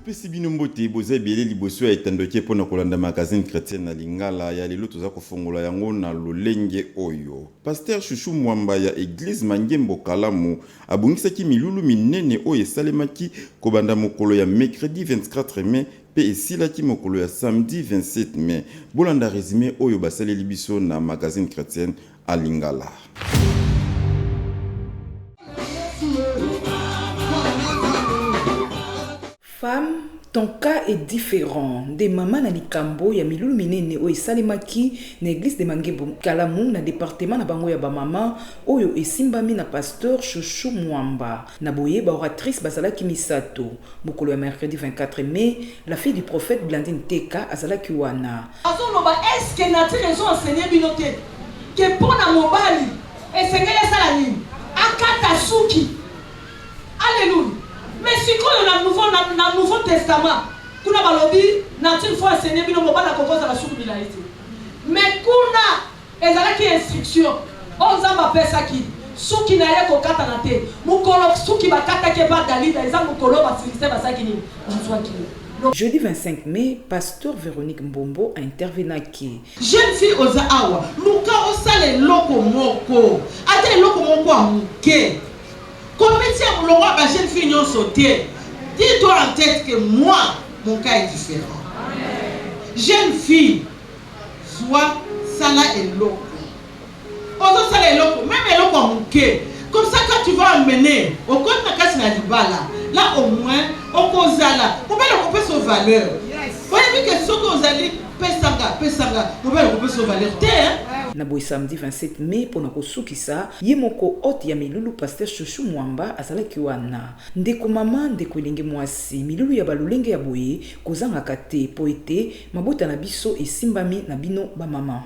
Topesi bino mbote boza biele liboso ya etandoke pona kolanda magazine chrétienne na Lingala ya lelo toza kofongola yango na lolenge oyo. Pasteur Chouchou Mwamba ya Église Mangembo Kalamu abungisaki milulu minene oyo esalemaki kobanda mokolo ya mercredi 24 mai pe esilaki mokolo ya samedi 27 mai. Bolanda résumé oyo basaleli biso na magazine chrétienne à Lingala. Femme, ton cas est différent. Des mamans na likambo ya milulu minene oyo esalemaki na église de Mangembo Kalamu na département na bango ya ba mama oyo esimbami na pasteur Chouchou Mwamba. Na boye ba oratrice bazalaki misato. Mokolo ya mercredi 24 mai, la fille du prophète Blandine Teka azalaki wana. Azoloba est-ce que na raison enseigner binote que pona mobali esengele sala nini akata suki. Alléluia. Mais si dans le Nouveau Testament, kuna balobi nature faut enseigner bino mobala kokoza la suku bilaiti. Mais kuna ezalaki instruction. Onzamba pesa ki suki na ye kokata na te. Mukolo suki bakata ke ba Dalida eza mukolo ba Philistins basaki ni nzwa ki. Jeudi 25 mai, pasteur Véronique Mbombo a intervenaki. Jeune fille oza awa, luka osale loko moko. Ate loko moko amuke. Combien de temps la jeune fille n'a sauté? Dis-toi en tête que moi, mon cas est différent. Jeune fille, soit sala et loko. Ozo sala et loko, même et loko amuke. Comme ça, quand tu vas emmener, au compte de casse na dibala, là au moins, au kozala, on peut le couper sur valeur. Vous voyez que ce que vous allez pesanga, on peut le couper sur valeur. Na boy samedi 27 mai pona kosukisa ye moko hôte ya milulu pasteur Chouchou Mwamba azalaki wana ndeko mama ndeko elenge mwasi milulu ya balolenge ya boye kozanga te po ete mabota na biso esimbami na bino ba mama.